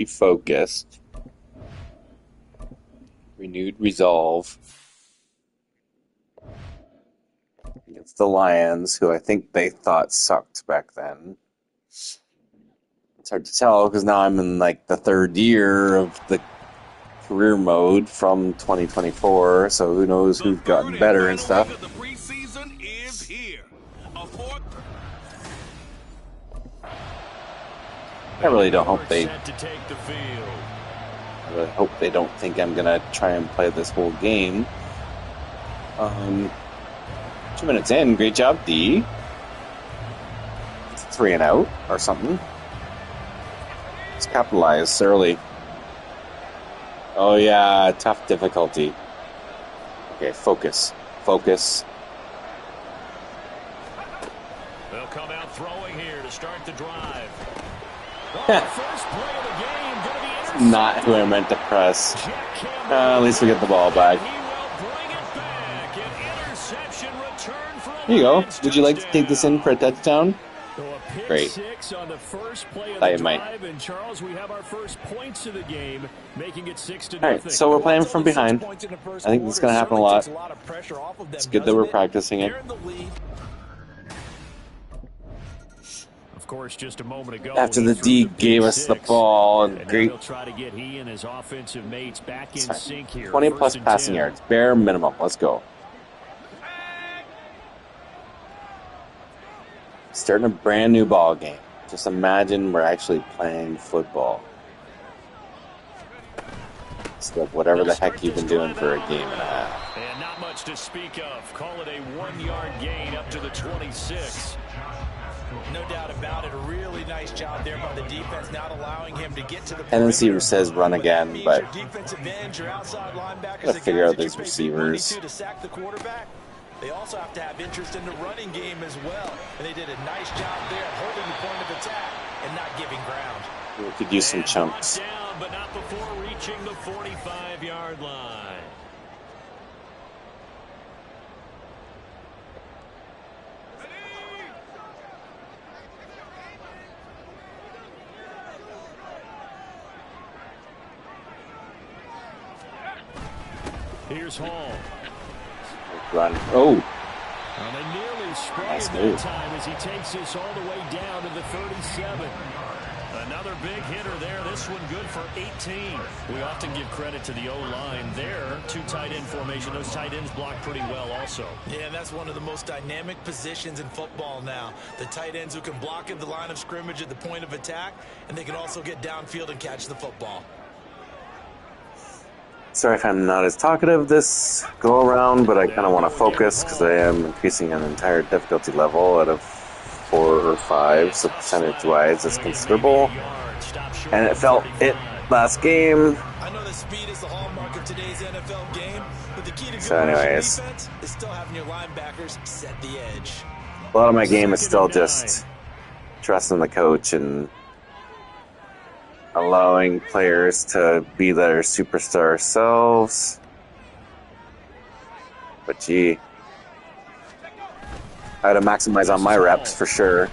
be focused. Renewed resolve against the Lions, who I think they thought sucked back then. It's hard to tell because now I'm in like the third year of the career mode from 2024, so who knows who's gotten better and stuff. The preseason is here. I really don't hope they. I really hope they don't think I'm gonna try and play this whole game. 2 minutes in, great job, D. 3 and out or something. Let's capitalize early. Oh yeah, tough difficulty. Okay, focus. Focus. They'll come out throwing here to start the drive. First play of the game, gonna be intercepted. Not who I meant to press. At least we get the ball back. He will bring it back. An interception return from Here you go. Would you like to take this in for a touchdown? Great. On the first play of I the might. drive, and Charles, we have our first points of the game, making it 6-0. Alright, so we're playing from behind. I think this is going to happen a lot. It's good that we're practicing it. Of course, just a moment ago, After the D gave us the ball, and great. Try to get he and his offensive mates back in sync here. 20 plus passing yards, bare minimum. Let's go. Starting a brand new ball game. Just imagine we're actually playing football instead of whatever the heck you've been doing for a game and a half. And not much to speak of. Call it a 1-yard gain up to the 26. No doubt about it. A really nice job there by the defense, not allowing him to get to the Tendency says run again, but gotta figure out these receivers. To sack the quarterback. They also have to have interest in the running game as well. And they did a nice job there holding the point of attack and not giving ground. We could use some chunks. Down, but not before reaching the 45-yard line. Here's Hall. Run. Oh, And they nearly sprung nice it move. that time as he takes this all the way down to the 37. Another big hitter there. This one good for 18. We often give credit to the O-line there. 2 tight end formation. Those tight ends block pretty well also. Yeah, and that's one of the most dynamic positions in football now. The tight ends who can block at the line of scrimmage at the point of attack, and they can also get downfield and catch the football. Sorry if I'm not as talkative this go around, but I kind of want to focus because I am increasing an entire difficulty level out of 4 or 5, so percentage-wise it's considerable. And it felt it last game. I know that speed is the hallmark of today's NFL game, but the key to So anyways, defense is still having your linebackers set the edge. a lot of my game is still just trusting the coach and allowing players to be their superstar selves. But gee, I had to maximize on my reps for sure.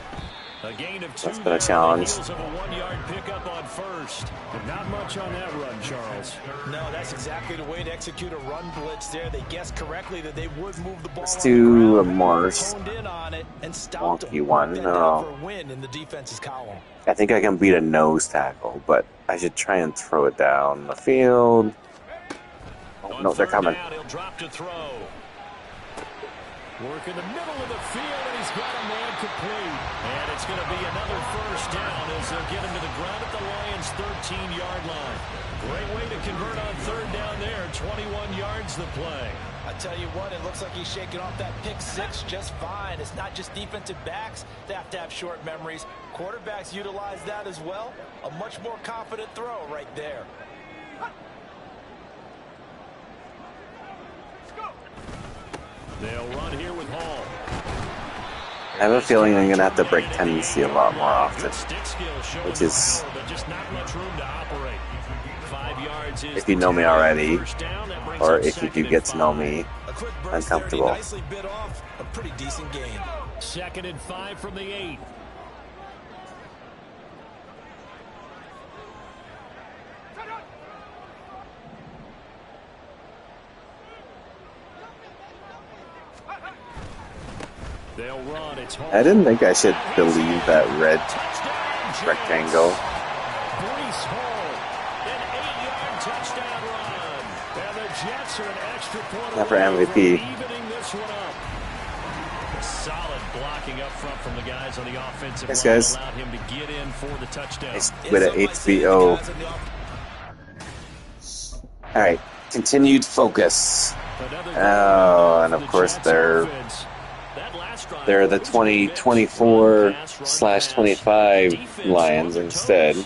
That's been a challenge. A 1-yard pickup on first. Not much on that run, Charles. No, that's exactly the way to execute a run blitz there. They guessed correctly that they would move the ball. Let's do a more wonky one. No. Win in the defense's column. I think I can beat a nose tackle, but I should try and throw it down the field. Oh, no, they're coming. He'll drop to throw. Work in the middle of the field, and he's got a man complete. And it's going to be another first down as they'll get him to the ground at the Lions' 13-yard line. Great way to convert on third down there. 21 yards the play. I tell you what, it looks like he's shaking off that pick six just fine. It's not just defensive backs that have to have short memories. Quarterbacks utilize that as well. A much more confident throw right there. They'll run here with Hall. I have a feeling I'm going to have to break tendency a lot more often, which is, if you know me already, or if you do get to know me, uncomfortable. A pretty decent game. 2nd and 5 from the 8. They'll run. It's home. I didn't think I should believe that red rectangle. Brees Hall, an 8-yard touchdown run. And the Jets are an extra point Not for away MVP. from evening this one up. A solid blocking up front from the guys on the offensive Thanks, line guys. allowed him to get in for the touchdown. Nice bit of HBO. All right, continued focus. Oh, and of course they're the 2024/25 Lions instead. And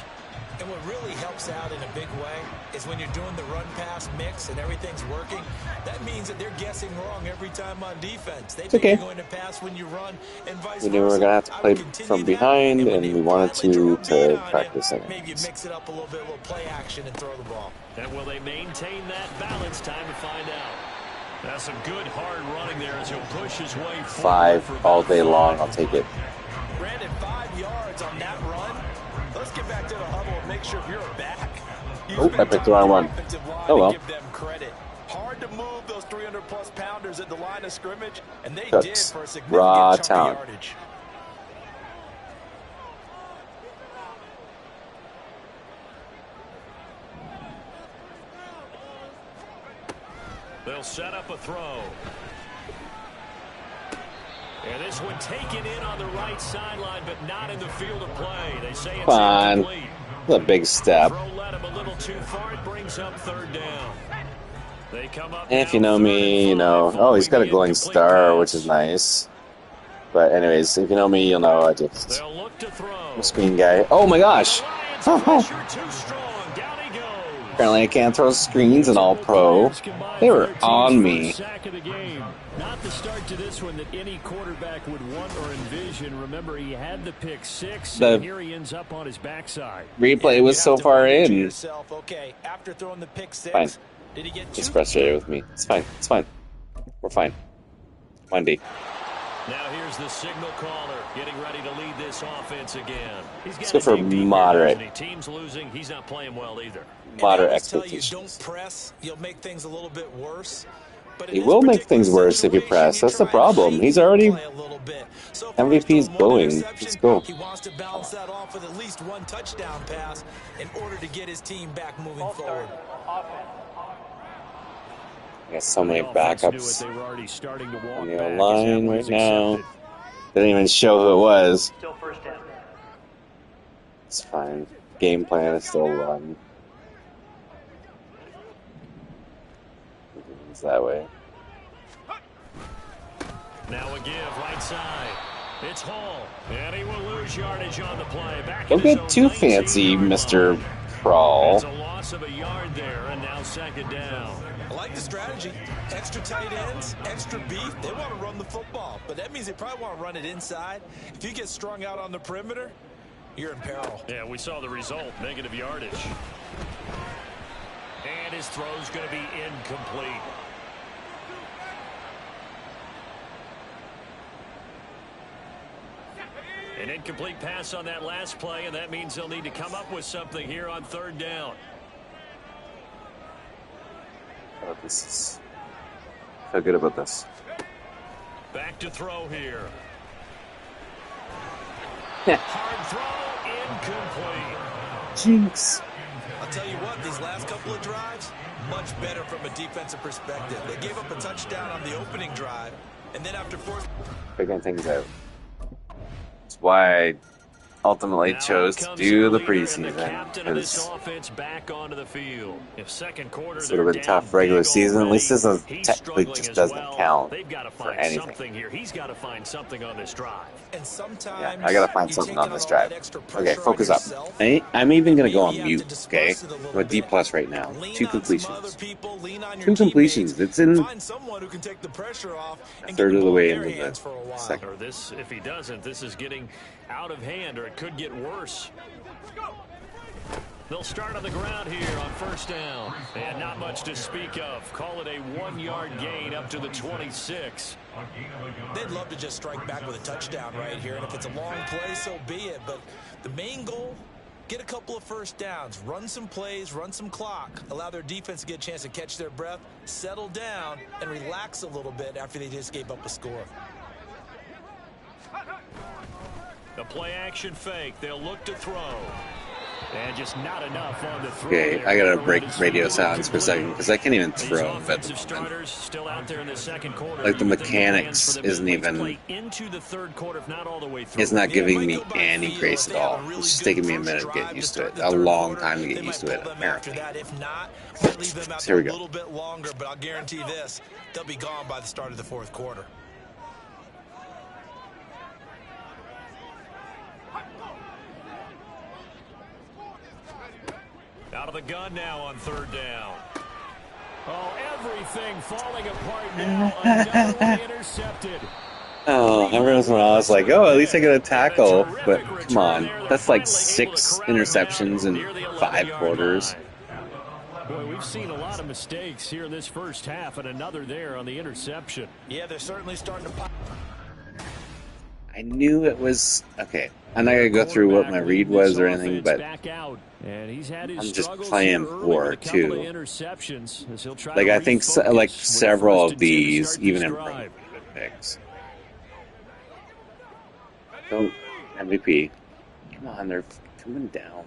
what really helps out in a big way is when you're doing the run-pass mix and everything's working, that means that they're guessing wrong every time on defense. They think okay. you're going to pass when you run and vice We knew we were going to have to play from behind, and we wanted to practice it. Maybe you mix it up a little bit, a little play action, and throw the ball. And will they maintain that balance? Time to find out. That's some good hard running there as he'll push his way forward. 5 all day long. I'll take it. Brandon, 5 yards on that run. Let's get back to the huddle and make sure you're back. Oh, I picked the wrong one. Oh well. Give them credit. Hard to move those 300-plus pounders at the line of scrimmage, and they That's did for a significant raw chunk talent. of yardage. They'll set up a throw. And this one taken in on the right sideline, but not in the field of play. They say it's incomplete. That's a big step. Throw led him a little too far. It brings up third down. They come up. If you know me, you know. Oh, he's got a glowing star, which is nice. But anyways, if you know me, you'll know I just They'll look to throw. I'm a screen guy. Oh my gosh! Pressure too strong. Down he goes. Apparently I can't throw screens in all pro. They were on me. Sack of the game. Not the start to this one that any quarterback would want or envision. Remember, he had the pick 6, and here he ends up on his backside. Replay was so far in. Okay, after throwing the pick 6, Fine. did he get He's frustrated with me. It's fine. It's fine. We're fine. Monday. Now here's the signal caller getting ready to lead this offense again. Let's go for moderate. Team's losing. He's not playing well either. Moderate expectations. expectations. Don't press. You'll make things a little bit worse. He will make things worse if you press. That's the problem. He's already MVP's going. Let's go. He wants to balance that off with at least one touchdown pass in order to get his team back moving forward. I got so many backups on the line right now. They didn't even show who it was. It's fine. Game plan is still run. It's that way. Now a give right side. It's Hall, and he will lose yardage on the play. Don't get too fancy, Mr. Crawl. It's a loss of a yard there, and now second down. I like the strategy. Extra tight ends, extra beef. They want to run the football, but that means they probably want to run it inside. If you get strung out on the perimeter, you're in peril. Yeah, we saw the result, negative yardage. And his throw's going to be incomplete. An incomplete pass on that last play, and that means they'll need to come up with something here on third down. Oh, this is... Feel good about this. Back to throw here. Hard throw, incomplete. Jinx. I'll tell you what, these last couple of drives, much better from a defensive perspective. They gave up a touchdown on the opening drive, and then after figuring things out. That's why I ultimately chose to do the preseason, because this would have been tough regular season. At least this is technically just doesn't count for anything. He's got to find something on this drive. And sometimes yeah, I gotta find something on this drive. Okay, focus up. I'm even gonna go on mute. Okay, I'm a D+ right now. 2 completions. 2 completions. It's in a third of the way into the second. Or this, if he doesn't, this is getting out of hand, or it could get worse. They'll start on the ground here on first down. And not much to speak of. Call it a 1-yard gain up to the 26. They'd love to just strike back with a touchdown right here. And if it's a long play, so be it. But the main goal, get a couple of first downs. Run some plays, run some clock. Allow their defense to get a chance to catch their breath, settle down, and relax a little bit after they just gave up a score. A play action fake. They'll look to throw. And just not enough on the throw. Okay, I gotta break radio sounds for a second because I can't even throw. But starters still out there in the second quarter. Like the mechanics isn't even. Into the third quarter, if not all the way through. It's not giving me any grace at all. It's just taking me a minute to get used to it. A long time to get used to it, apparently. So here we go. A little bit longer, but I'll guarantee this: they'll be gone by the start of the fourth quarter. Out of the gun now on third down. Oh, everything falling apart now. Another one intercepted. Oh, every once in a while I was like, oh, at least I get a tackle. But come on, that's like 6 interceptions in 5 quarters. Boy, we've seen a lot of mistakes here in this first half, and another there on the interception. Yeah, they're certainly starting to pop. I knew it was okay. I'm not gonna go through what my read was or anything, but I'm just playing poor too. Like I think like several of these, even in picks. Don't MVP. Come on, they're coming down.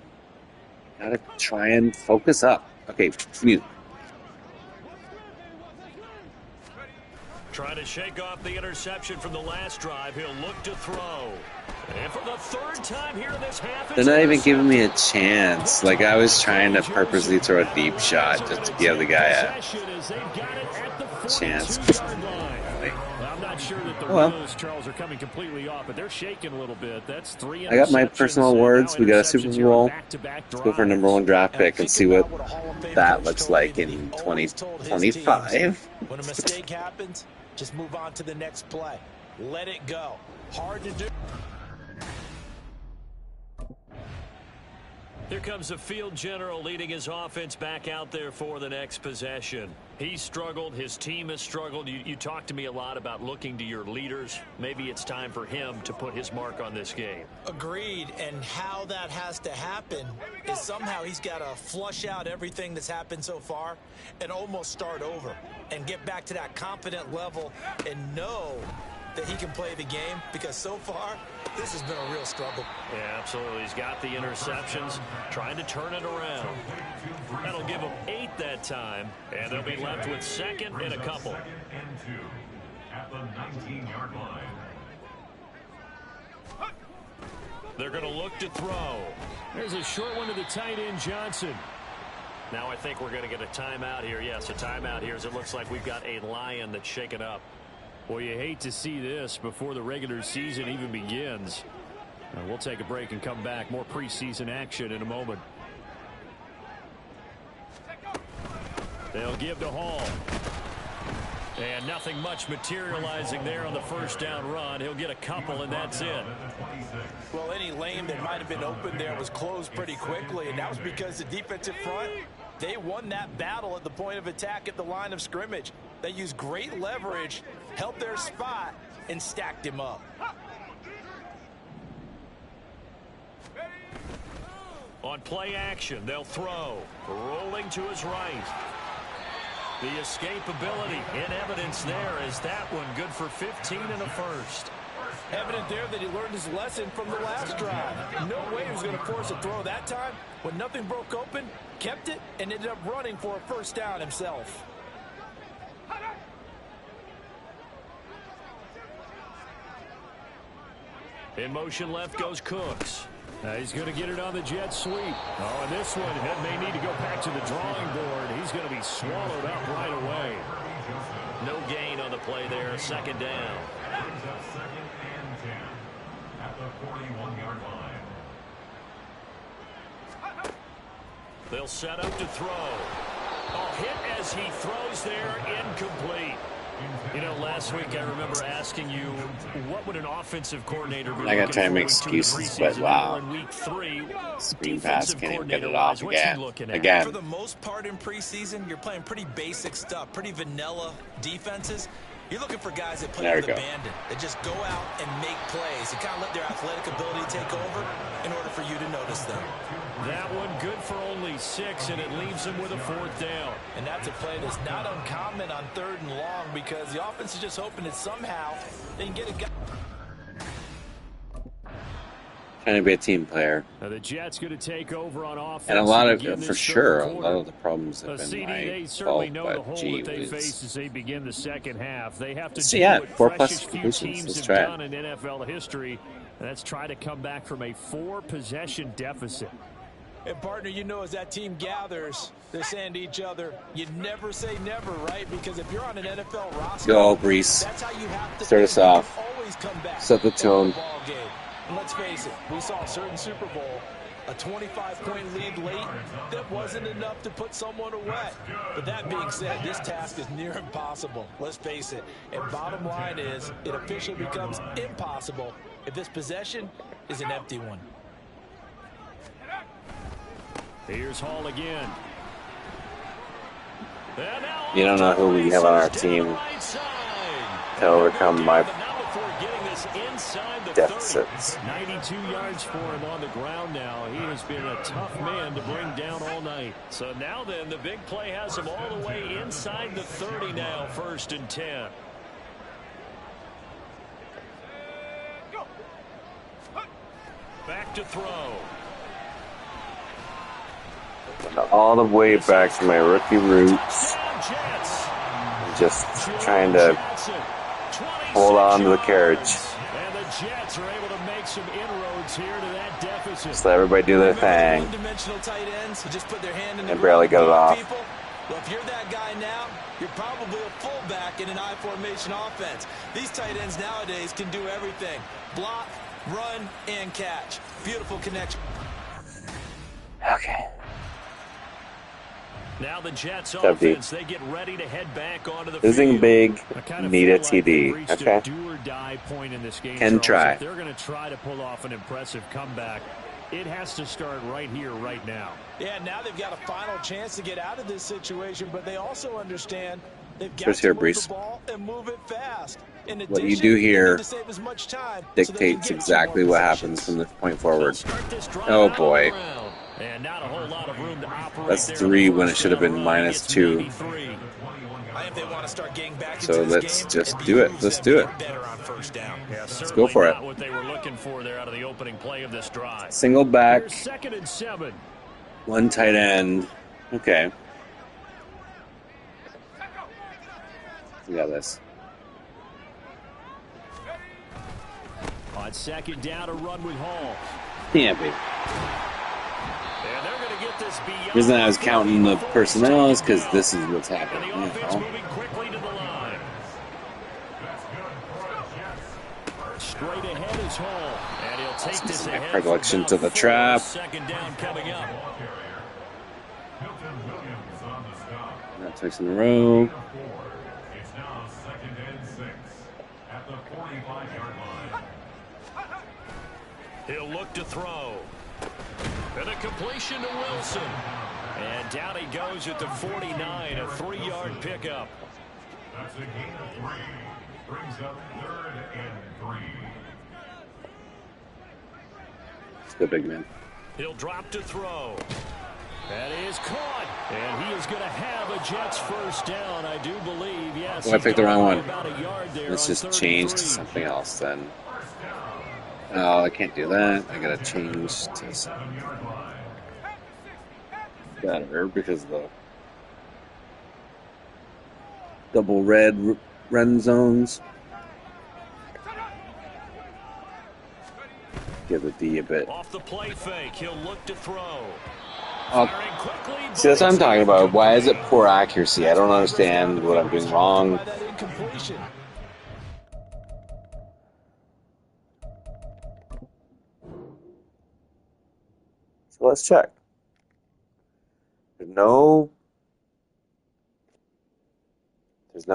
Gotta try and focus up. Okay, mute. Trying to shake off the interception from the last drive. He'll look to throw. And for the third time here in this half, they're not even giving me a chance. Like I was trying to purposely throw a deep shot just to give the guy a chance. I'm not sure that the wheels, Charles, are coming completely off, but they're shaking a little bit. That's 3 I got my personal awards. We got a Super Bowl. Let's go for #1 draft pick and see what that looks like in 2025. When a mistake happens, just move on to the next play. Let it go. Hard to do. Here comes the field general leading his offense back out there for the next possession. He struggled. His team has struggled. You talked to me a lot about looking to your leaders. Maybe it's time for him to put his mark on this game. Agreed. And how that has to happen is somehow he's got to flush out everything that's happened so far and almost start over and get back to that confident level and know that he can play the game, because so far this has been a real struggle. Yeah, absolutely. He's got the interceptions, trying to turn it around. That'll give him 8 that time, and they'll be left with second and a couple. At the 19-yard line. They're going to look to throw. There's a short one to the tight end, Johnson. Now I think we're going to get a timeout here. Yes, a timeout here, as it looks like we've got a Lion that's shaken up. Well, you hate to see this before the regular season even begins. We'll take a break and come back. More preseason action in a moment. They'll give to Hall. And nothing much materializing there on the first down run. He'll get a couple, and that's it. Well, any lane that might have been open there was closed pretty quickly, and that was because the defensive front, they won that battle at the point of attack at the line of scrimmage. They used great leverage, held their spot, and stacked him up. On play action, they'll throw. Rolling to his right. The escapability in evidence there is that one good for 15 and a first. Evident there that he learned his lesson from the last drive. No way he was going to force a throw that time. When nothing broke open, kept it, and ended up running for a first down himself. In motion left goes Cooks. He's going to get it on the jet sweep. Oh, and this one may need to go back to the drawing board. He's going to be swallowed up right away. No gain on the play there. Second down. Second and 10 at the 41-yard line. They'll set up to throw. Oh, hit as he throws there, incomplete. You know, last week I remember asking you, what would an offensive coordinator be I got looking time for excuses, but in wow. week 3? Screen pass can't even get it off again. For the most part in preseason, you're playing pretty basic stuff, pretty vanilla defenses. You're looking for guys that play with abandon, that just go out and make plays and kind of let their athletic ability take over in order for you to notice them. That one good for only 6, and it leaves him with a 4th down. And that's a play that's not uncommon on 3rd and long, because the offense is just hoping that somehow they can get a guy. Trying to be a team player. Now the Jets going to take over on offense. And a lot to begin of, for this sure, third a lot quarter. of the problems have been CD, my they certainly fault, know the but hole gee that they whiz. face as they begin the second half. They have to See, do yeah, what 4+ precious few completions. teams Let's have try it. done in NFL history. And that's try to come back from a 4-possession deficit. And, partner, you know, as that team gathers, they're saying to each other, you never say never, right? Because if you're on an NFL roster, Go, Brees. that's how you have to Start us think. You off. can always come back. Set the tone. Ball game. And let's face it, we saw a certain Super Bowl, a 25-point lead late that wasn't enough to put someone away. But that being said, this task is near impossible. Let's face it. And bottom line is, it officially becomes impossible if this possession is an empty one. Here's Hall again. You don't know who we have on our team to overcome my deficits. 92 yards for him on the ground now. He has been a tough man to bring down all night. So now then, the big play has him all the way inside the 30 now, 1st and 10. Back to throw. All the way back to my rookie roots. Just trying to hold on to the carriage. And the Jets are able to make some inroads here to that deficit. Just let everybody do their thing. One-dimensional tight ends who just put their hand in the And barely get it off. people. Well, if you're that guy now, you're probably a fullback in an I formation offense. These tight ends nowadays can do everything: block, run, and catch. Beautiful connection. Okay. Now the Jets Safety. offense, they get ready to head back onto the Losing field. big, I kind of need a feel like they've TD. reached Okay. a do or die point in this game. Can Charles. try. If they're going to try to pull off an impressive comeback, it has to start right here, right now. Yeah, now they've got a final chance to get out of this situation, but they also understand they've got First to here, move Brees. the ball and move it fast. In What you addition, do they here need to save as much time so they can dictates get exactly 2 more what possessions. happens from this point forward. Start this drive Oh, out on boy. the ground. And not a whole lot of room to operate That's there 3 on the when it first should have down been run. He minus gets 2. 93. I think they want to start getting back So into this let's game. just It do it. behooves Let's them do to it. get better on 1st down. Yeah, go for not it. what they were looking for there out of the opening play of this drive. Single back, Here's 2nd and 7. 1 tight end. Okay. We got this. On 2nd down, a run with Hall. Yeah, baby. And they're going to get this beyond. The reason I was counting the personnel is because this is what's And happening. the You offense know? moving quickly to the line. Straight ahead is Hall. And he'll take this My ahead. predilection for to about the 4. trap. 2nd down coming up. That takes in a row. It's now 2nd and 6 at the 45-yard line. He'll look to throw. And a completion to Wilson. And down he goes at the 49, a 3-yard pickup. That's a gain of 3. Brings up 3rd and 3. Let's go, big man. He'll drop to throw. That is caught. And he is going to have a Jets 1st down, I do believe. Yes. Oh, I picked the wrong one. About a yard there Let's on just 33. change to something else then. Oh, I can't do that. I gotta change to something better because of the double red zones. Give the D a bit. Off the play fake, he'll look to throw. Oh, Firing quickly, see, that's what I'm talking about. Why is it poor accuracy? I don't understand what I'm doing wrong. By that incompletion. So let's check. There's no there's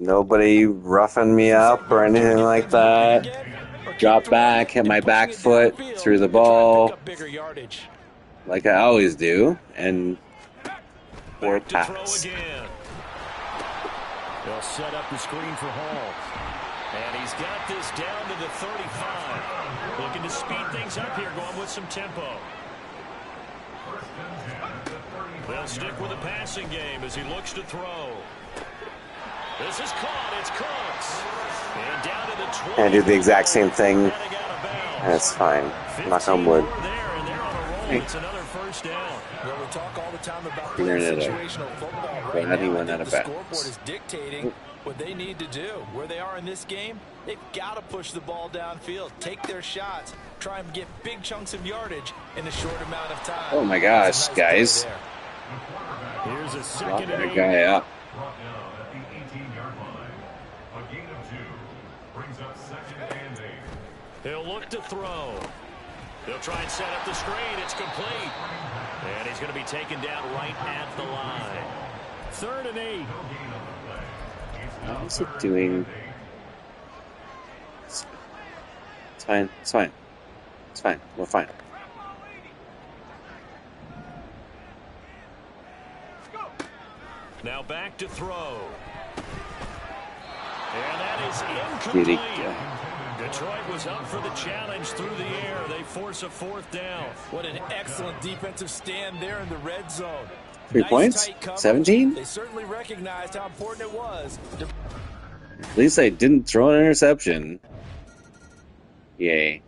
nobody roughing me up or anything like that. Drop back, hit my back foot through the ball like I always do, and poor Back to throw pass. again. They'll set up the screen for Hall. And he's got this down to the 35. Looking to speed things up here, going with some tempo. They'll stick with the passing game as he looks to throw. This is caught. It's Cooks. And down to the 20. And I did the exact same thing That's fine. Knock 15 on wood. more there, and they're on a roll. Hey, It's another first down. Well, we talk all the time about playing figuring it out. situational football. But Right how do you now, I win out think of the scoreboard bounds? is dictating what they need to do. Where they are in this game, they've got to push the ball downfield, take their shots, try and get big chunks of yardage in a short amount of time. Oh my That's gosh, a nice play guys. there. Here's a Lock second and that 8. guy up. Brought down at the 18-yard line. A gain of 2 brings up 2nd and 8. He'll look to throw. They'll try and set up the screen. It's complete. And he's going to be taken down right at the line. 3rd and 8. What is it doing? It's fine. It's fine. It's fine. We're fine. Now back to throw. And that is Did incomplete. he go? Detroit was up for the challenge through the air. They force a 4th down. What an excellent defensive stand there in the red zone. 3 Nice points? tight coverage. 17? They certainly recognized how important it was. At least I didn't throw an interception. Yay.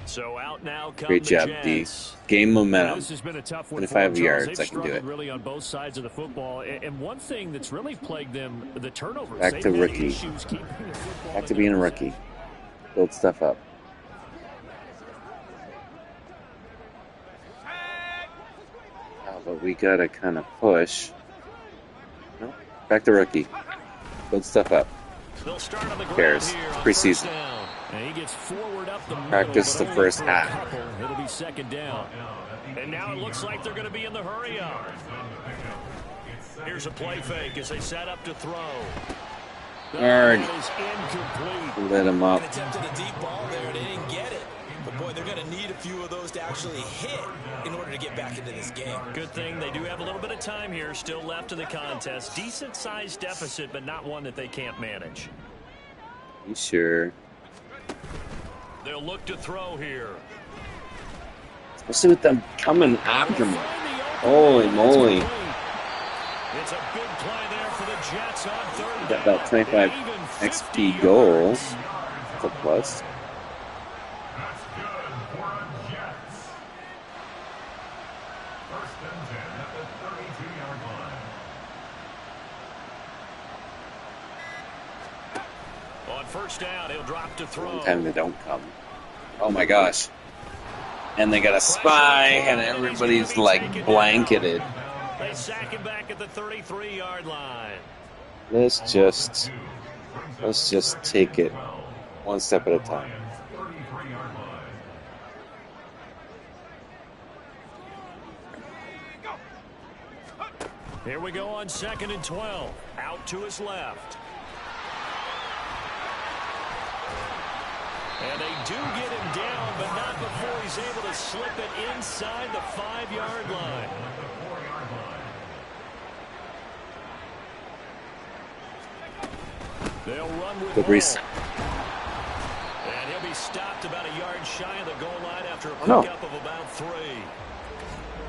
So out now come Great the job, D. Jets. Game momentum. This has been a tough one 25 for them, yards, Charles. I can do They've it. struggled really on both sides of the football. And one thing that's really plagued them, the turnovers. Back They've to had rookie. issues keeping the football Back to in being a their rookie. Build stuff up. Oh, but we gotta kind of push. No, back to rookie. Build stuff up. They'll start on the ground Cares? here on Preseason. first down. And he gets forward up the middle, Practice but the only first for a half. couple. It'll be 2nd down. And now it looks like they're going to be in the hurry up. Here's a play fake as they set up to throw. Arg. That is incomplete. Lit him up. An attempt at a deep ball there. They didn't get it. But, boy, they're going to need a few of those to actually hit in order to get back into this game. Good thing they do have a little bit of time here still left in the contest. Decent-sized deficit, but not one that they can't manage. You sure? They'll look to throw here. Especially with them coming after me. Holy moly. It's a big play there for the Jets on 3rd Got down. about 25 And even 50 XP goals. yards. That's a plus. That's good for a Jets. 1st and 10 at the 32-yard line. On 1st down, he'll drop to throw. Sometimes they don't come. Oh my gosh. And they got a spy, and everybody's like blanketed. They sack him back at the 33-yard line. Let's just take it one step at a time. Lions 33-yard line. Here we go on 2nd and 12. Out to his left. And they do get him down, but not before he's able to slip it inside the 5-yard line. They'll run with Good reset. Hall. And he'll be stopped about a yard shy of the goal line after a No. pickup of about 3.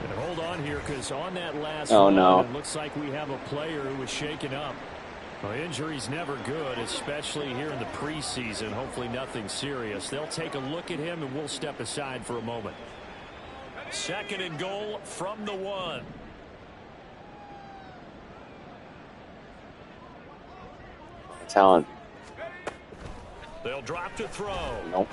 And hold on here, because on that last Oh, run, no. it looks like we have a player who was shaken up. Well, injury's never good, especially here in the preseason. Hopefully nothing serious. They'll take a look at him, and we'll step aside for a moment. 2nd and goal from the 1. Talent. They'll drop to throw. Nope.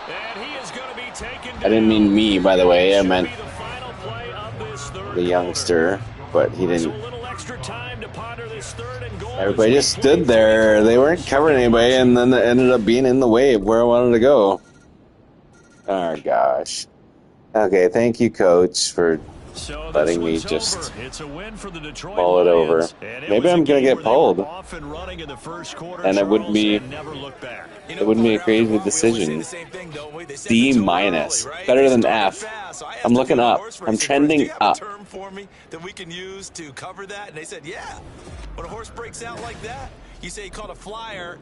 And he is going to be taken down. I didn't mean me, by the way. I Should meant be the final play of this third the youngster, but he quarter. So didn't. a little extra time to ponder this 3rd and goal. Everybody as just we play stood there. through They weren't covering anybody, and then it ended up being in the way of where I wanted to go. Oh, gosh. Okay, thank you, Coach, for So this letting me one's just over. It's a win for the Detroit pull it over. Lions. And it Maybe was a I'm going to game get where they were pulled. off and running in the first quarter, And it wouldn't Charles, be- and never look back. You It wouldn't be a after crazy all, we always decision. say the same thing, don't we? They set D the tone minus. early, right? Better They than started F. fast. So I asked I'm a looking few up. horse I'm racers, trending do you have up. a term for me that we can use to cover that? And they said, yeah. When a horse breaks out like that, you say he caught a flyer.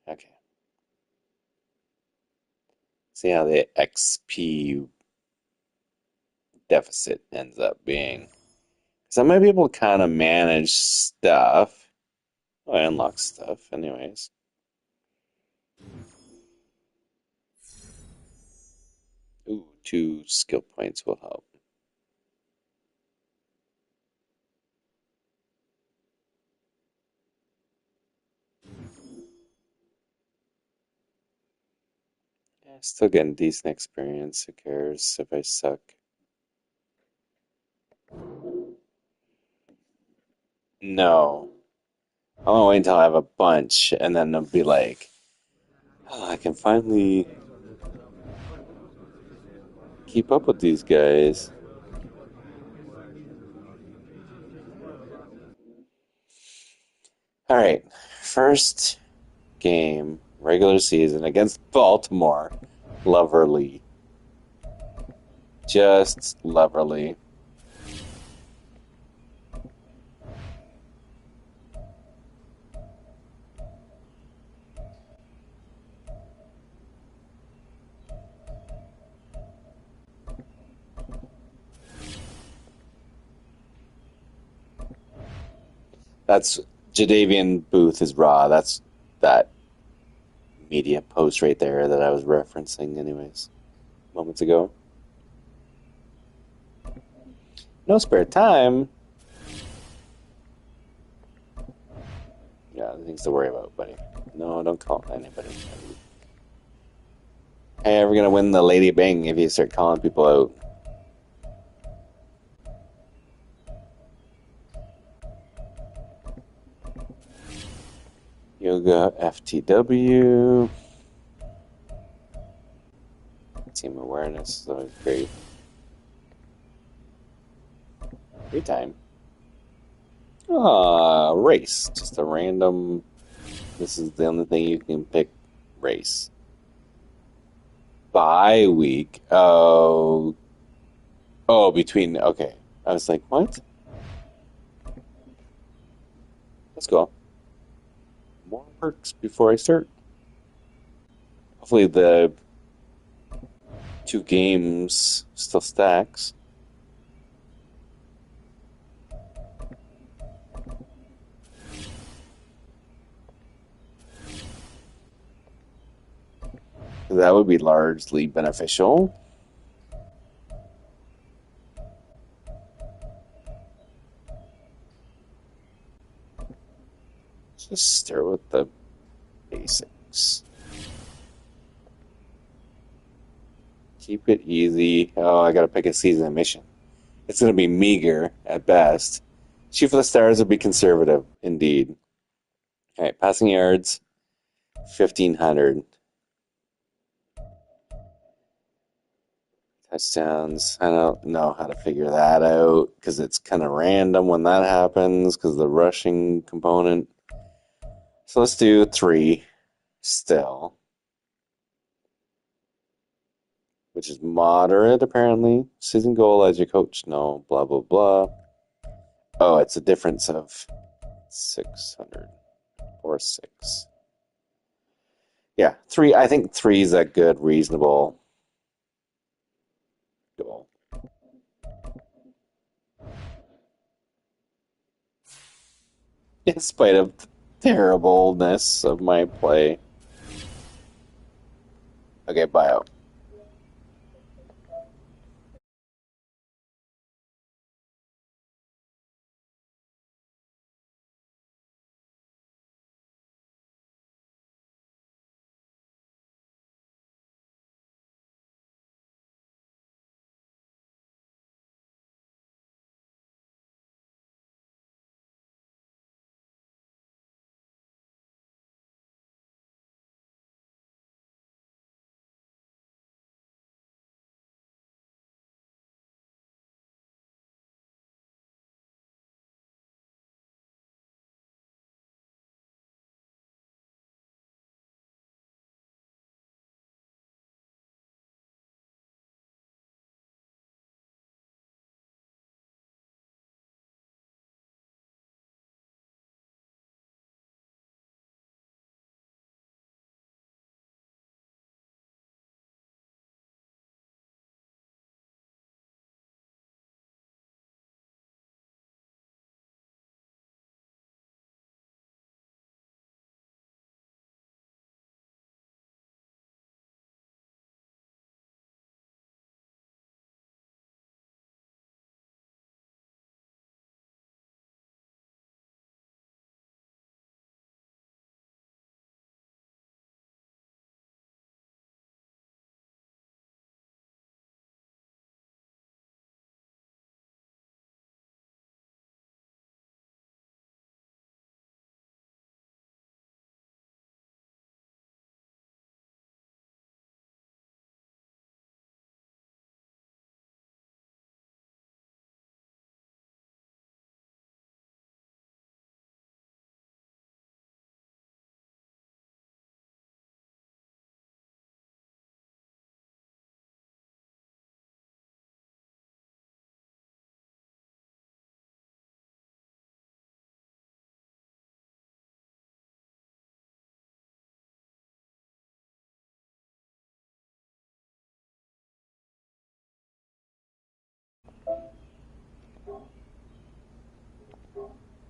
Okay. See how the XP deficit ends up being. So I might be able to kind of manage stuff. Oh, I unlock stuff anyways. Ooh, 2 skill points will help. Yeah, still getting decent experience. Who cares if I suck? No. I'm gonna wait until I have a bunch, and then I'll be like, oh, I can finally keep up with these guys. All right, first game, regular season against Baltimore. Loverly. Just Loverly. That's Jadavian Booth is raw. That's that media post right there that I was referencing, anyways, moments ago. No spare time. Yeah, things to worry about, buddy. No, don't call anybody. Hey, we're gonna win the Lady Bing if you start calling people out. Yoga, FTW. Team awareness is always great. Free time. Ah, race. Just a random. This is the only thing you can pick. Race. Bye week. Oh. Oh, between. Okay. I was like, what? Let's go. More perks before I start. Hopefully the 2 games still stacks. That would be largely beneficial. Just start with the basics. Keep it easy. Oh, I gotta pick a season mission. It's gonna be meager at best. Shoot for the stars would be conservative, indeed. All right, passing yards, 1,500. Touchdowns. I don't know how to figure that out because it's kind of random when that happens because of the rushing component. So let's do 3 still, which is moderate apparently. Season goal as your coach. No, blah, blah, blah. Oh, it's a difference of 600 or 6. Yeah, 3. I think 3 is a good, reasonable goal. In spite of the terribleness of my play. Okay, bio.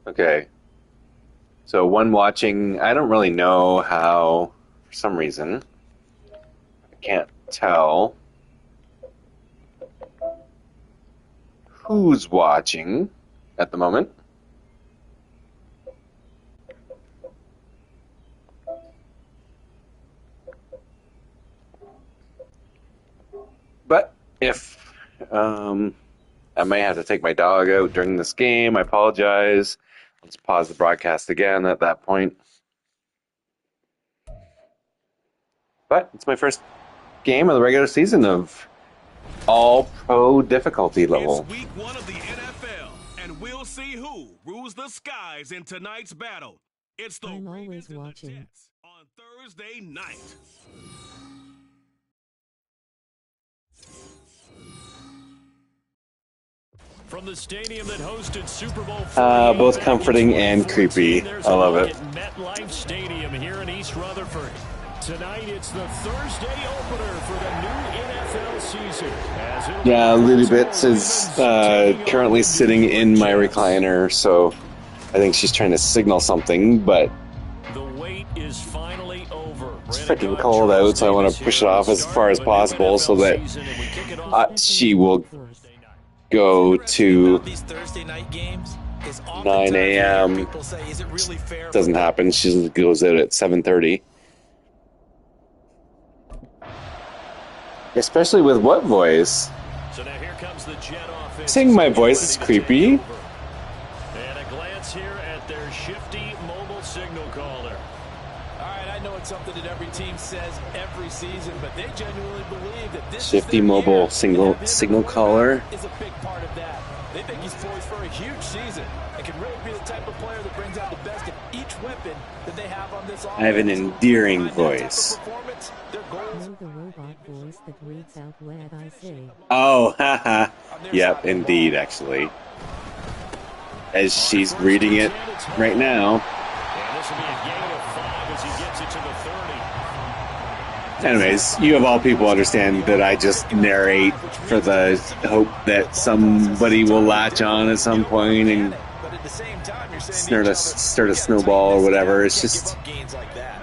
Okay. So one watching, I don't really know how, for some reason, I can't tell who's watching at the moment. But if I might have to take my dog out during this game, I apologize. Let's pause the broadcast again at that point. But it's my first game of the regular season of all pro difficulty level. It's week 1 of the NFL, and we'll see who rules the skies in tonight's battle. It's the I'm always Ravens and the watching. Jets on Thursday night. From the stadium that hosted Super Bowl 48 Both back in comforting and 2014, creepy. there's I a love look it. at MetLife Stadium here in East Rutherford. Tonight, it's the Thursday opener for the new NFL season. Yeah, Lily Bits is currently sitting in my recliner, so I think she's trying to signal something, but the wait is finally over. it's freaking cold out, so I want to push it off as far as possible so that she will go to These Thursday night games is 9 a.m. People say, is it really fair? Doesn't happen. She goes out at 7:30. Especially with what voice? So now here comes the Jet offense. Saying my voice is creepy. And a glance here at their shifty mobile signal caller. All right, I know it's something that every team says every season, but they genuinely believe that this Shifty is their mobile year, signal and having signal a caller. is a big part of that. They think he's poised for a huge season and can really be the type of player that brings out the best of each weapon that they have on this offense. I have an endearing Behind that type of voice. performance, their goals Know the robot voice that reads out what I say. Oh, haha. Yep, indeed, actually. As she's reading it right now. And this will be a gain of 5 as he gets it to the 30. Anyways, you of all people understand that I just narrate for the hope that somebody will latch on at some point and but at the same time, you're saying start a snowball or whatever. It's just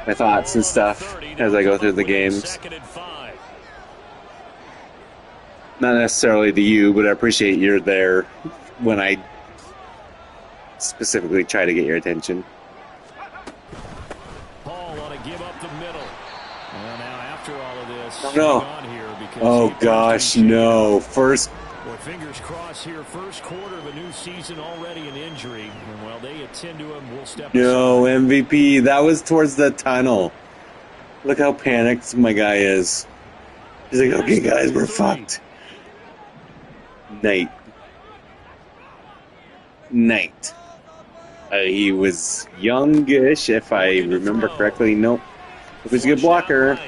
my thoughts and stuff as I go through the games. Second and 5. Not necessarily to you, but I appreciate you're there when I specifically try to get your attention. Paul on a give up the middle. Well, now after all of this, Oh, no. hang on here because Oh he appears gosh, to be no. First, Well, fingers crossed here. First quarter of a new season, already an injury. And while they attend to him, we'll step no, aside. MVP. That was towards the tunnel. Look how panicked my guy is. He's like, okay, guys, we're fucked. Night. He was youngish, if I remember correctly. Nope. He was a good blocker. And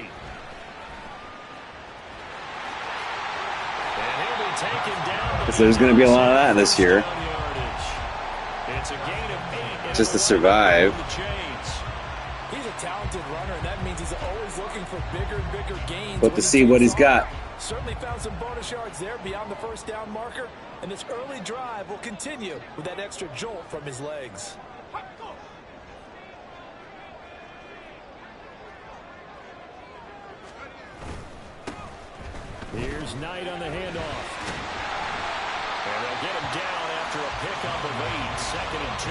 he'll be taken down. Because there's going to be a lot of that this year. It's a gain of 8. Just to survive. He's a talented runner, and that means he's always looking for bigger and bigger gains. But to see what he's got. Certainly found some bonus yards there beyond the first down marker, and this early drive will continue with that extra jolt from his legs. Here's Knight on the handoff. And they'll get him down after a pickup of 8. Second and 2.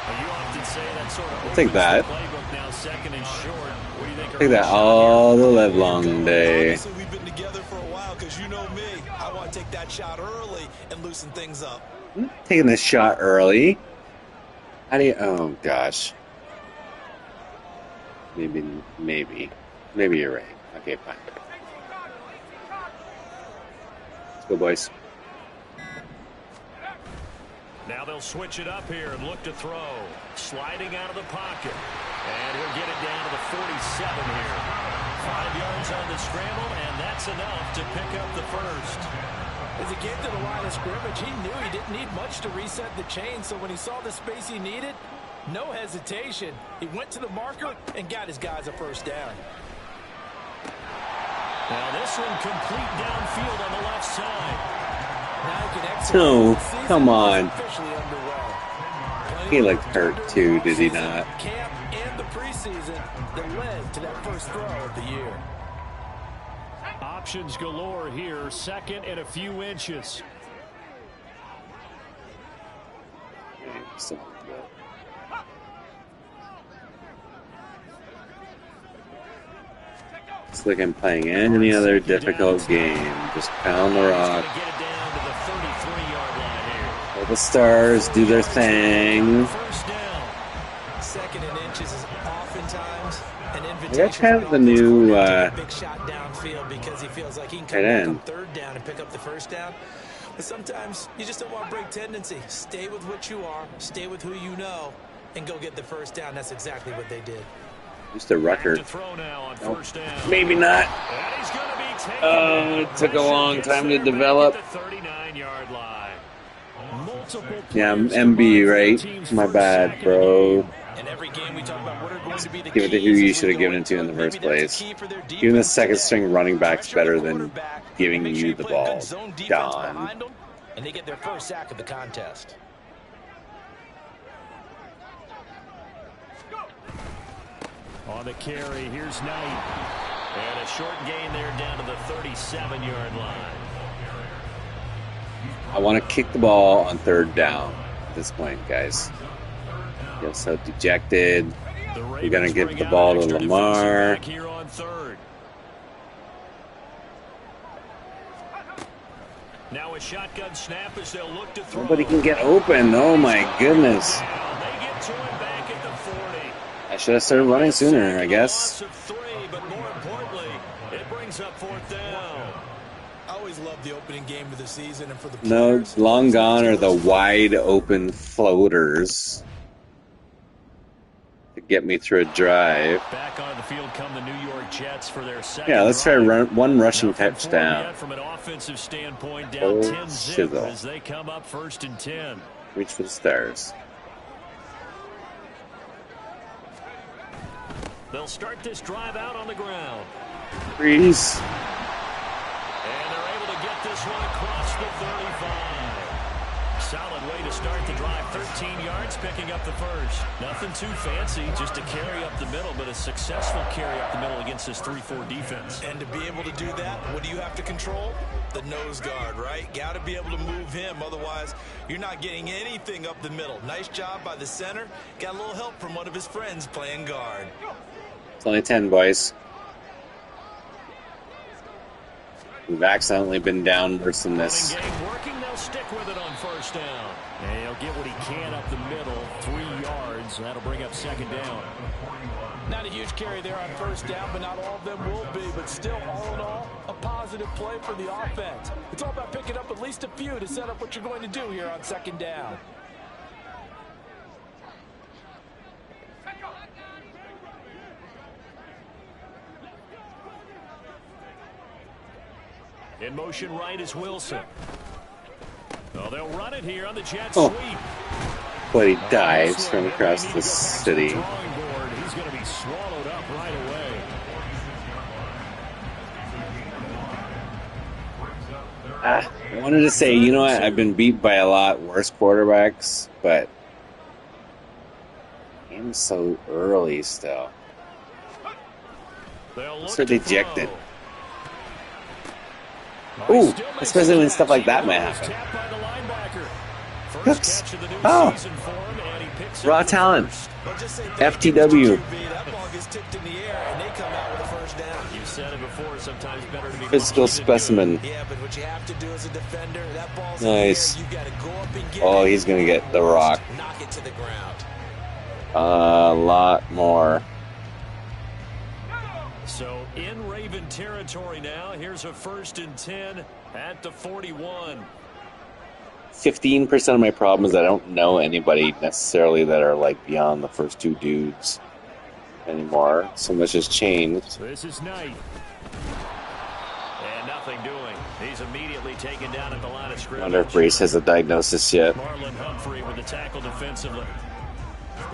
And you often say that sort of Take that. playbook now, second and short. What do you think? Take that all the livelong day. Obviously, we've been together for a while because you know me. I want to take that shot early and loosen things up. Taking this shot early. How do you... Oh, gosh. Maybe you're right. Okay, fine. Let's go, boys. Now they'll switch it up here and look to throw. Sliding out of the pocket. And he'll get it down to the 47 here. 5 yards on the scramble, and that's enough to pick up the first. As he came to the line of scrimmage, he knew he didn't need much to reset the chain, so when he saw the space he needed, no hesitation. He went to the marker and got his guys a first down. Now this one complete downfield on the left side. Now he can exit. No, The season come on. is officially underway. money. He looked hurt too, did he not? Camp and the preseason that led to that first throw of the year. Options galore here. Second and a few inches. So it's like I'm playing any other difficult game. Just pound the rock. Get it down to the 33-yard line here. Let the Stars do their thing. First down. Second and inches is oftentimes an invitation. That's kind of the new big shot downfield because he feels like he can tight come back end. on third down and pick up the first down. But sometimes you just don't want to break tendency. Stay with what you are, stay with who you know, and go get the first down. That's exactly what they did. Just a record. To throw now on first down. Maybe not. And he's going to be taken. It took a long time to develop. The 39-yard line. Multiple Yeah, I'm players MB, combined for the right? team's My first bad, sack of the bro. game. In every game, we talk about what are going to be the Give it to who you should have given it to in the first place. Even the second string running back's better than giving you the ball, Don. And they get their first sack of the contest. On the carry, here's Knight. And a short gain there down to the 37-yard line. I want to kick the ball on third down at this point, guys. Feel so dejected. We're going to give the ball to Lamar. Here on third. Now a shotgun snap as they'll look to throw. Nobody can get open. Oh my goodness. They get to him back at the 40. I should have started running sooner, I Loss guess. of 3, but more importantly, it brings up fourth down. I always love the opening game of the season, and for the No, players, long gone are the wide open floaters to get me through a drive. Back on the field come the New York Jets for their second Yeah, let's try drive. one rushing Nothing for 'em touchdown. yet from an offensive standpoint, down Oh, 10-zip shizzle. as they come up first and 10. Reach for the Stars. They'll start this drive out on the ground. Freeze. And they're able to get this one across the 35. Solid way to start the drive. 13 yards, picking up the first. Nothing too fancy, just a carry up the middle, but a successful carry up the middle against this 3-4 defense. and to be able to do that, what do you have to control? The nose guard, right? Got to be able to move him, otherwise you're not getting anything up the middle. Nice job by the center. Got a little help from one of his friends playing guard. It's only 10, boys. We've accidentally been down worse than this. Running game working, they'll stick with it on first down. And he'll get what he can up the middle, 3 yards. That'll bring up second down. Not a huge carry there on first down, but not all of them will be. But still, all in all, a positive play for the offense. It's all about picking up at least a few to set up what you're going to do here on second down. In motion right is Wilson. Oh, they'll run it here on the jet Oh. sweep. But he dives from across the city. He's going to be swallowed up right away. I wanted to say, you know what? I've been beat by a lot worse quarterbacks, but I'm so early still. They'll look So to dejected. throw. Ooh, especially when stuff like that might happen. Cooks. Oh. Raw talent. FTW. Physical specimen. Yeah, but what you have to do as a defender, that ball's Nice. in the air. You got to go up and get Oh, it. he's gonna get the rock. Knock it to the ground. A lot more. So in Raven territory now. Here's a 1st and 10 at the 41. 15% of my problem is I don't know anybody necessarily that are like beyond the first two dudes anymore. So much has changed. This is Knight. And nothing doing. He's immediately taken down at the line of I scrimmage. wonder if Brace has a diagnosis yet. Marlon Humphrey with the tackle defensively.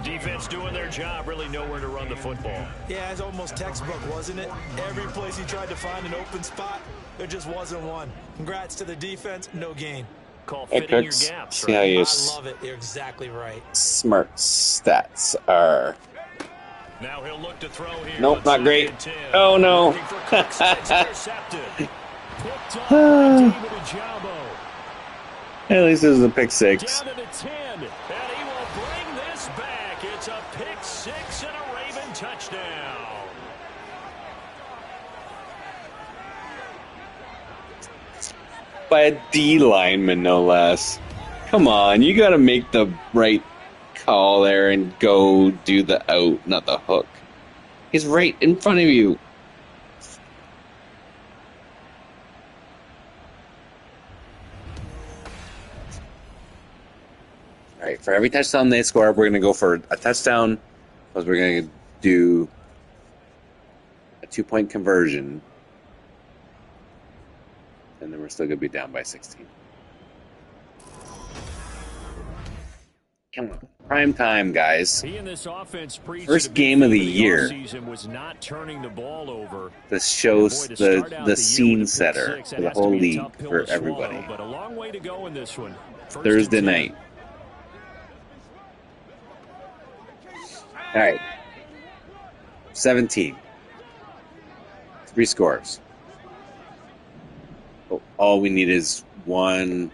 Defense doing their job, really nowhere to run the football. Yeah, it's almost textbook, wasn't it? Every place he tried to find an open spot, there just wasn't one. Congrats to the defense, no gain. Call Hey, fitting your Crooks. gaps, See how right? your I love it. You're exactly right. smart stats are. Now he'll look to throw here. Nope, on not second great. and 10. Oh, no. Looking for Cooks, and it's intercepted. Picked off by David Ajabo. At least it was a pick six. Down to the 10, and he will bring this back. It's a pick six and a Raven touchdown. By a D lineman, no less. Come on, you got to make the right call there and go do the out, not the hook. He's right in front of you. All right, for every touchdown they score, we're going to go for a touchdown, because we're going to do a 2-point conversion. And then we're still going to be down by 16. Come on. Prime time, guys. He and this offense First game of the year. Was not turning the ball over. This shows the scene setter for the whole league, for everybody. But a long way to go in this one. Thursday night. All right. 17. 3 scores. All we need is 1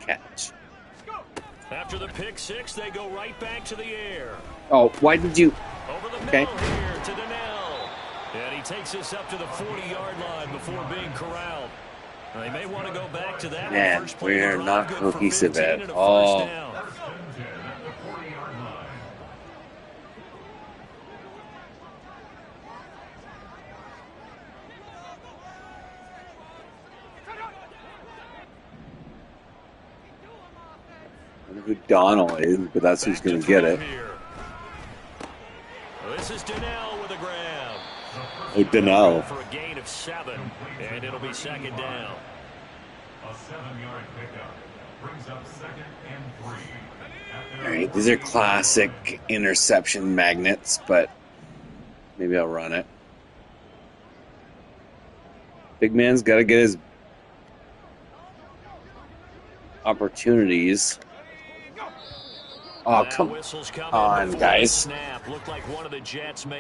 catch. After the pick six, they go right back to the air. Oh, why did you? Over the Okay. middle here to Donnell. And he takes us up to the 40-yard line before being corralled. They may want to go back to that. Man, First play of the we're drive, not good for cohesive 15 at and a all. first down. I don't know who Donald is, but that's who's going to get it. This is Donnell with a grab. Oh, Donnell. For a gain of 7, and it'll be second down. A 7-yard pickup brings up 2nd and 3. All right, these are classic interception magnets, but maybe I'll run it. Big man's got to get his opportunities. Oh, come on, guys.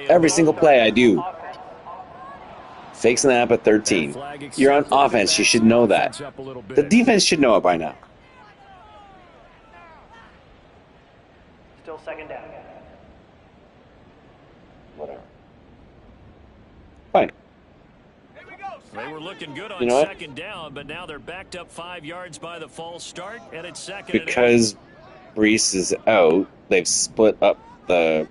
Every single play I do. Fake snap at 13. You're on offense. You should know that. The defense should know it by now. Still second down. Whatever. Fine. They were looking good on You know what? second down, but now they're backed up 5 yards by the false start, and it's second and 8. Because Brees is out, they've split up the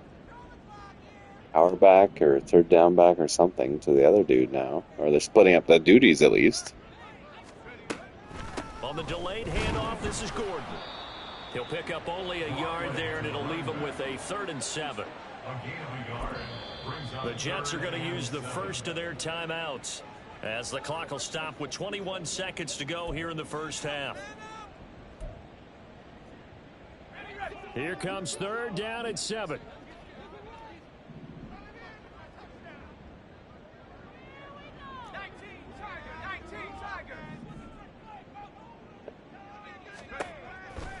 power back or third down back or something to the other dude now. Or they're splitting up the duties at least. On the delayed handoff, this is Gordon. He'll pick up only a yard there, and it'll leave him with a 3rd and 7. The Jets are going to use the first of their timeouts, as the clock will stop with 21 seconds to go here in the first half. Here comes 3rd down at 7.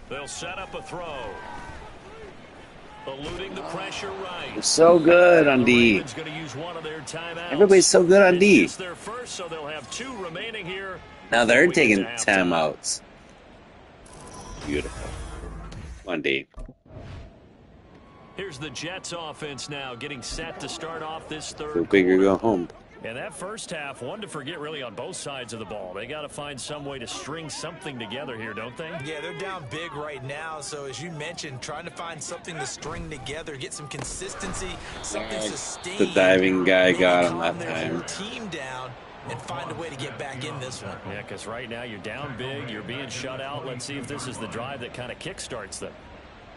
They'll set up a throw. Eluding the pressure right. They're so good on D. Everybody's so good on D. Their first, so they'll have 2 remaining here. Now they're taking timeouts. Beautiful. On D. Here's the Jets offense now getting set to start off this third Go big or go home. And that first half, one to forget really on both sides of the ball. They got to find some way to string something together here, don't they? Yeah, they're down big right now. So as you mentioned, trying to find something to string together, get some consistency, something sustained. The diving guy really got him calm that their time. team down and find a way to get back in this one. Yeah, because right now you're down big, you're being shut out. Let's see if this is the drive that kind of kickstarts them.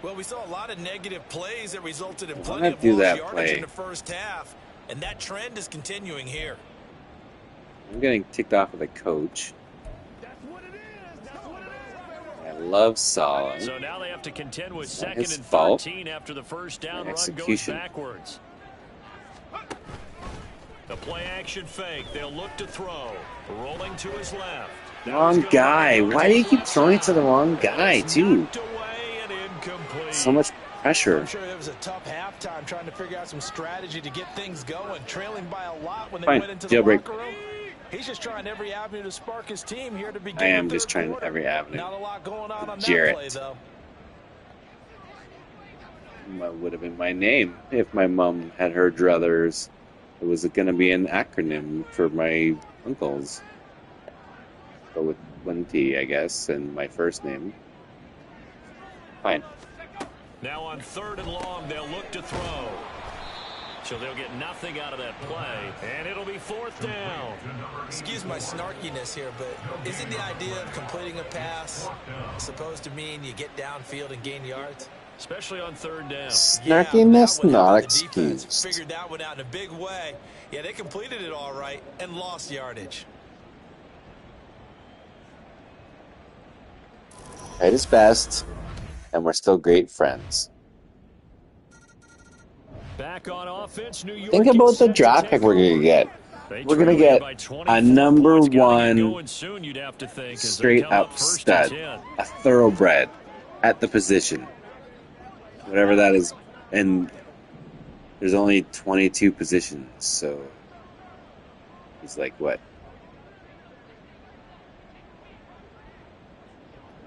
Well, we saw a lot of negative plays that resulted in Why plenty not of do lost that yardage play? in the first half, and that trend is continuing here. I'm getting ticked off with a coach. I love Salah. So now they have to contend with Is that 2nd his and fault? 13 after the first down run goes Execution. backwards. The play action fake. They'll look to throw. Rolling to his left. Wrong guy. Why do you keep throwing it to the wrong guy, too? So much pressure. I'm sure it was a tough halftime trying to figure out some strategy to get things going, trailing by a lot when they went into the Jailbreak. locker room. He's just trying every avenue to spark his team here to begin I am the just third trying quarter. every avenue. Not a lot going on that Jarrett. play, though. That would have been my name if my mom had her druthers. It was going to be an acronym for my uncles. Go with one T, I guess, and my first name. Fine. Now on 3rd and long, they'll look to throw. So they'll get nothing out of that play, and it'll be 4th down. Excuse my snarkiness here, but isn't the idea of completing a pass supposed to mean you get downfield and gain yards? Especially on 3rd down. Snarkiness not excused. Figured that one out in a big way. Yeah, they completed it all right and lost yardage. At his best, and we're still great friends. Back on offense, New York. Think about the draft pick we're going to get. We're going to get a number one straight up stud, a thoroughbred at the position. Whatever that is. And there's only 22 positions, so he's like, what?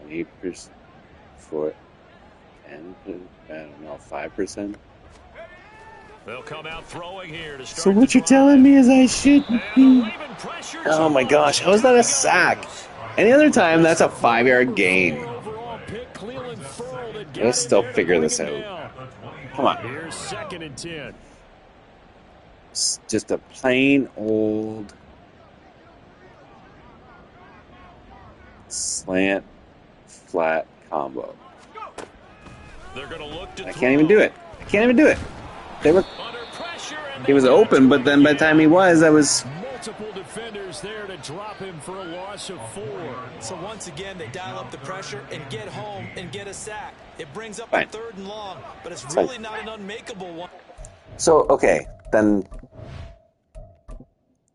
8%, 4, 10, I don't know, 5%. They'll come out throwing here to start. So what you're telling me is I shouldn't be... Oh my gosh, how is that a sack? Any other time, that's a 5-yard gain. Let's still figure this out. Come on. Here's 2nd and 10. It's just a plain old slant flat combo. They're going to look to I can't even do it. I can't even do it. He was open, but then by the time he was, I was... Multiple defenders there to drop him for a loss of 4. So once again, they dial up the pressure and get home and get a sack. It brings up Fine. a 3rd and long, but it's Fine. really not an unmakeable one. So, okay, then...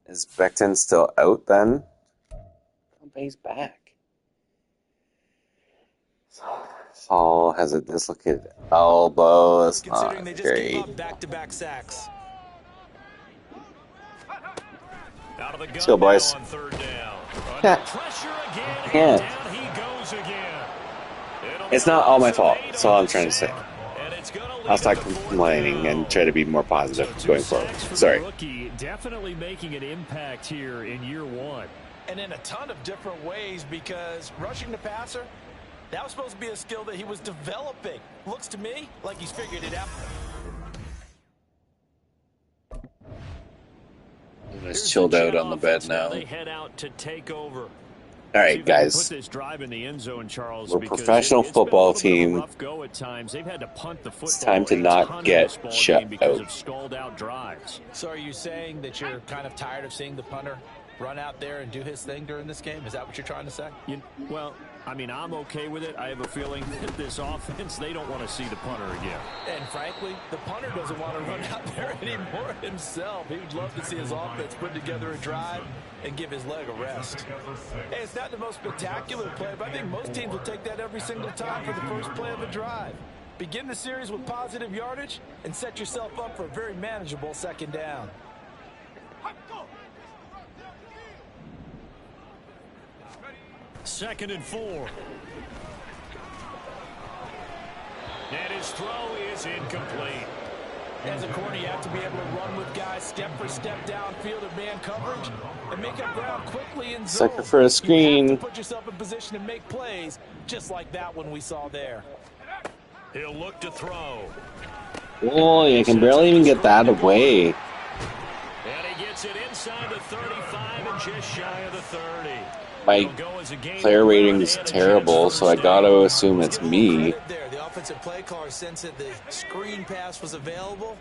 Is Becton still out then? But he's back. Hall has a dislocated elbow. That's Considering not they just gave great. up back-to-back sacks. Out of the gun. Let's go, boys. On 3rd down. Yeah. Pressure again. Yeah. Down he goes again. It's not all my fault. That's all I'm trying to say. And it's gonna lead I'll start to 4th complaining down. and try to be more positive So 2 going forward. sacks for the Sorry. rookie, definitely making an impact here in year 1. And in a ton of different ways, because rushing the passer, that was supposed to be a skill that he was developing. Looks to me like he's figured it out. I'm just chilled out on the bed now. They head out to take over. All right, guys. Put this drive in the end zone, Charles, We're a because professional it's been a football little bit of a team. rough go at times. They've had to punt the football. It's time to a not ton in get this ball shut game because out. of stalled out drives. So are you saying that you're kind of tired of seeing the punter run out there and do his thing during this game? Is that what you're trying to say? Well, I mean, I'm okay with it. I have a feeling that this offense, they don't want to see the punter again. And frankly, the punter doesn't want to run out there anymore himself. He would love to see his offense put together a drive and give his leg a rest. Hey, it's not the most spectacular play, but I think most teams will take that every single time for the first play of a drive. Begin the series with positive yardage and set yourself up for a very manageable 2nd down. 2nd and 4. And his throw is incomplete. As a corner, you have to be able to run with guys step for step downfield of man coverage and make up ground quickly in zone. Sucker for a screen. You have to put yourself in position to make plays, just like that one we saw there. He'll look to throw. Oh, you can barely even get that away. And he gets it inside the 35 and just shy of the 30. My player rating is terrible, so I gotta assume it's me. The offensive play caller sensed that the screen pass was available.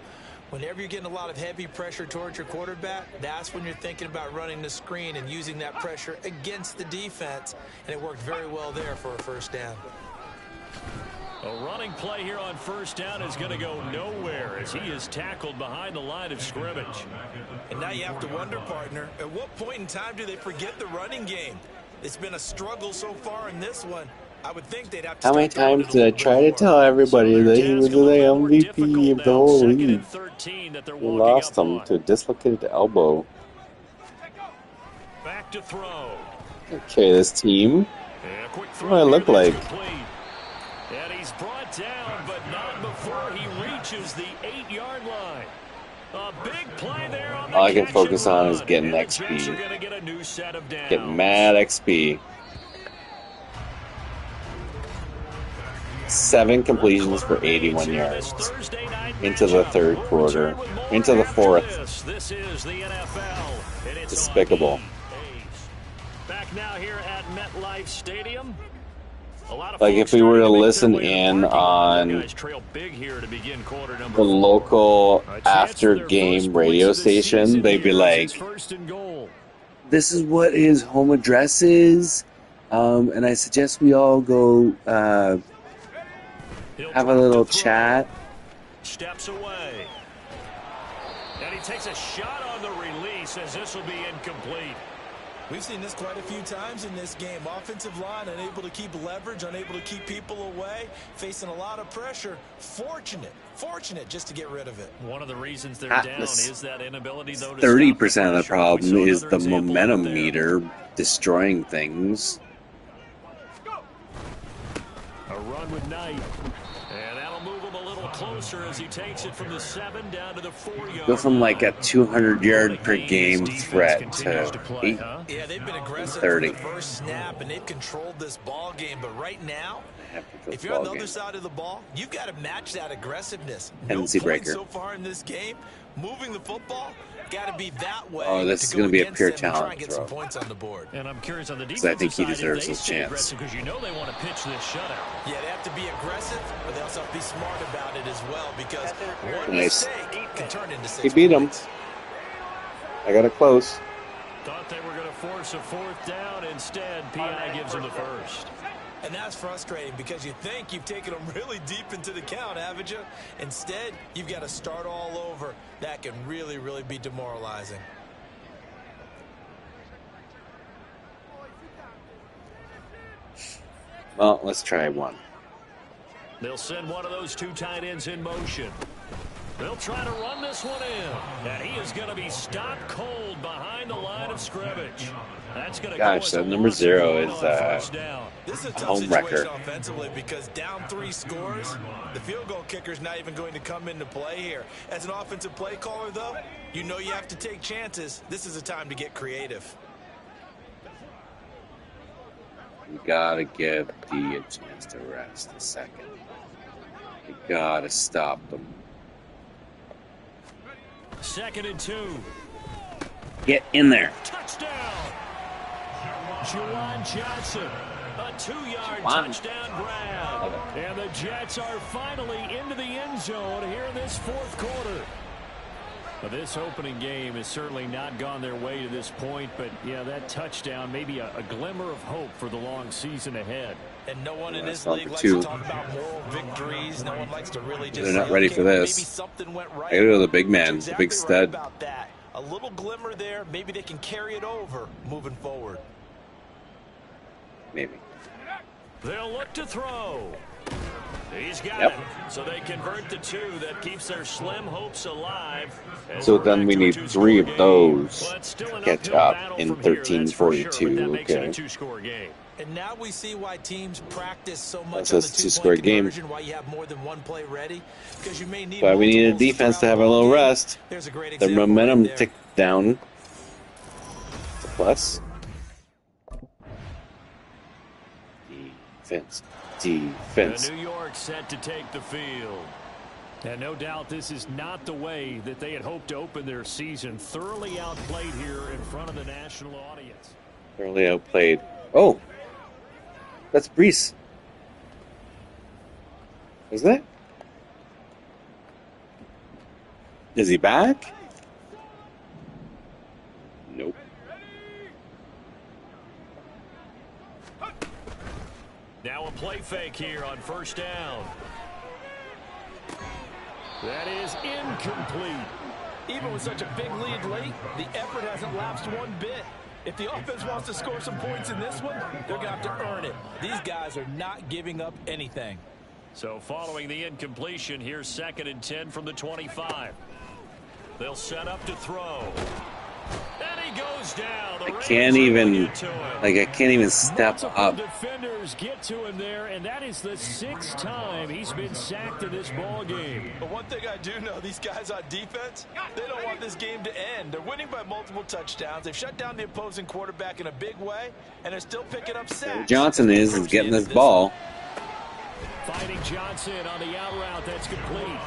Whenever you're getting a lot of heavy pressure towards your quarterback, that's when you're thinking about running the screen and using that pressure against the defense. And it worked very well there for a 1st down. A running play here on 1st down is going to go nowhere as he is tackled behind the line of scrimmage. And now you have to wonder, partner, at what point in time do they forget the running game? It's been a struggle so far in this one. I would think they'd have to How many start throwing times it a did I little bit try to more. tell everybody that he was the MVP of the whole league? We lost him to a dislocated elbow. Back to throw. Okay, this team. And a quick What throw do I look here that's like? complete. And he's brought down, but not before he reaches the 8-yard line. A big play there on the All I can catch focus and on run. is getting And the Jets XP. are gonna get a new set of downs. Get mad XP. 7 completions for 81 yards. Into the third quarter. Into the fourth. This is the NFL. And it's Despicable. Back now here at MetLife Stadium. Like if we were to listen in on the local after game radio station, they'd be like, this is what his home address is, and I suggest we all go have a little chat. Steps away. And he takes a shot on the release as this will be incomplete. We've seen this quite a few times in this game. Offensive line unable to keep leverage, unable to keep people away, facing a lot of pressure. Fortunate just to get rid of it. One of the reasons they're down is that inability, though, to 30% of the problem is the example momentum there. meter destroying things. A run with Knight. And that'll move him a little closer as he takes it from the 7 down to the 4-yard. Go from like a 200-yard per game threat to 8. Yeah, they've been aggressive 30. from the first snap, and they've controlled this ball game. But right now, if you're on the other side of the ball, you've got to match that aggressiveness. Tendency no breaker. so far in this game. Moving the football, got to be that way. Oh, this is going to be a pure talent get throw. some points on the board. And I'm curious on the defense. Because I think he deserves his chance. Because you know they want to pitch this shutout. Yeah, they have to be aggressive, but they also have to be smart about it as well. Because one Nice. mistake can turn into 6 He beat him. points. I got it close. Thought they were going to force a 4th down. Instead, PI gives them the first. And that's frustrating because you think you've taken them really deep into the count, haven't you? Instead, you've got to start all over. That can really, really be demoralizing. Well, let's try one. They'll send one of those 2 tight ends in motion. They'll try to run this one in. And he is going to be stopped cold behind the line of scrimmage. That's going to Gosh, that number 0 is This is a tough home wrecker. situation offensively because down 3 scores, the field goal kicker's not even going to come into play here. As an offensive play caller, though, you know you have to take chances. This is a time to get creative. You gotta give D a chance to rest a second. You gotta stop them. 2nd and 2. Get in there. Touchdown. Juwan Johnson. A 2-yard Juwan. touchdown grab. And the Jets are finally into the end zone here in this 4th quarter. Well, this opening game has certainly not gone their way to this point, but yeah, that touchdown may be a glimmer of hope for the long season ahead. And no one in That's this not league for likes 2. to talk about moral victories. No one likes to really just They're say, not ready okay, for well, this. maybe something went right. I gotta go to the big man, That's the big exactly right stud. about that. A little glimmer there. Maybe they can carry it over moving forward. Maybe. They'll look to throw. He's got Yep. it. So they convert the 2. That keeps their slim hopes alive. So then we need 3 of those to catch up in 13:42. Okay. And now we see why teams practice so much That's on a the 2-point two-score game. conversion, why you have more than one play ready. Because you may need But we need a multiples defense to throughout have a the little game. rest. There's a great The example momentum right there. ticked down. It's a plus. Defense. Defense. New York set to take the field. And no doubt this is not the way that they had hoped to open their season. Thoroughly outplayed here in front of the national audience. Thoroughly outplayed. Oh! That's Brees. Isn't it? Is he back? Nope. Now a play fake here on 1st down. That is incomplete. Even with such a big lead late, the effort hasn't lapsed one bit. If the offense wants to score some points in this one, they're going to have to earn it. These guys are not giving up anything. So following the incompletion, here's 2nd and 10 from the 25. They'll set up to throw. And he goes down. I can't even step Multiple up. defenders get to him there, and that is the 6th time he's been sacked in this ball game. But one thing I do know, these guys on defense, they don't want this game to end. They're winning by multiple touchdowns. They've shut down the opposing quarterback in a big way, and they're still picking up sacks. Johnson is getting this ball. Fighting Johnson on the out route. That's complete.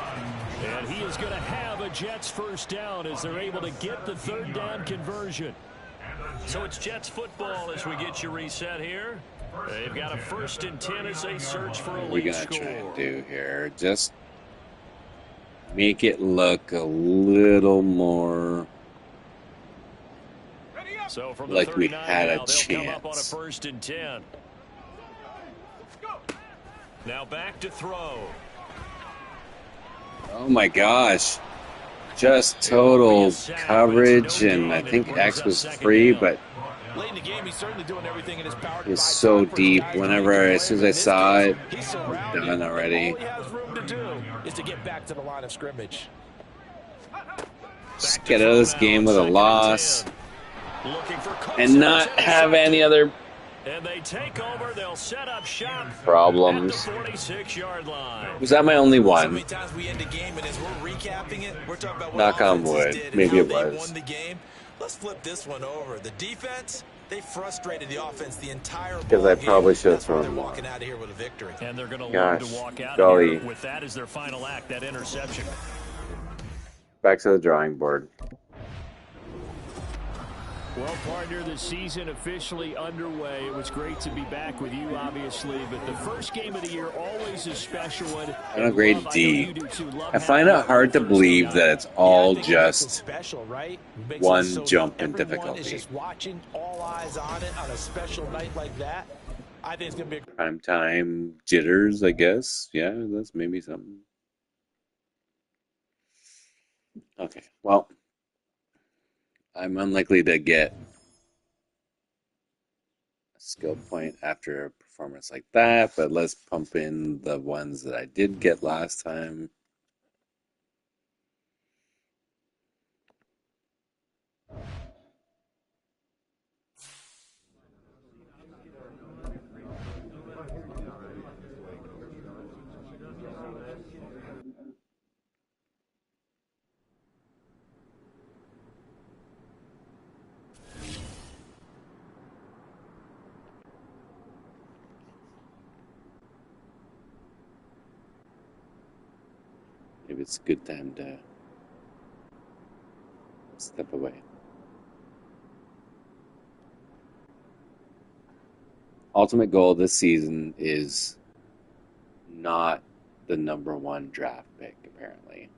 And he is going to have a Jets first down as they're able to get the 3rd down conversion. So it's Jets football as we get you reset here. They've got a 1st and 10 as they search for a What we're lead gonna score. try and do here, just make it look a little more So from the like we 39 had a now, they'll come up on a chance. 1st and 10. Now back to throw. Oh my gosh. Just total coverage, and I think X was free, but Late in the game, he's certainly doing everything in his power to it's buy so time for his deep. guys to Whenever, make as soon as I plays. In saw this it, case, he's surrounded. done already. All he has room to do is to get back to the line of scrimmage. Just get out of this game with a loss Looking for and not have any other And they take over. They'll set up shop problems. at the 46-yard line. Was that my only So one? many times we end the game, and as we're recapping it, we're talking about what Knock on offenses wood. did and Maybe how it they was. won the game. Let's flip this one over. The defense, they frustrated the offense the entire Because ball I probably game. should have That's why thrown they're more. walking out of here with a victory. And they're going to love Gosh, to walk out golly. of here with that as their final act, that interception. Back to the drawing board. Well, partner, the season officially underway. It was great to be back with you, obviously, but the first game of the year always a special one. I'm a grade Love, I know D. you do too. Love I find having it hard to that believe first that down. it's all I think it makes it just special, right? Makes one it so jump in everyone difficulty. is just watching, all eyes on it on a special night like that. I think it's going to be a prime time jitters, I guess. Yeah, that's maybe something. Okay, well, I'm unlikely to get a skill point after a performance like that, but let's pump in the ones that I did get last time. Maybe it's a good time to step away. Ultimate goal this season is not the #1 draft pick, apparently.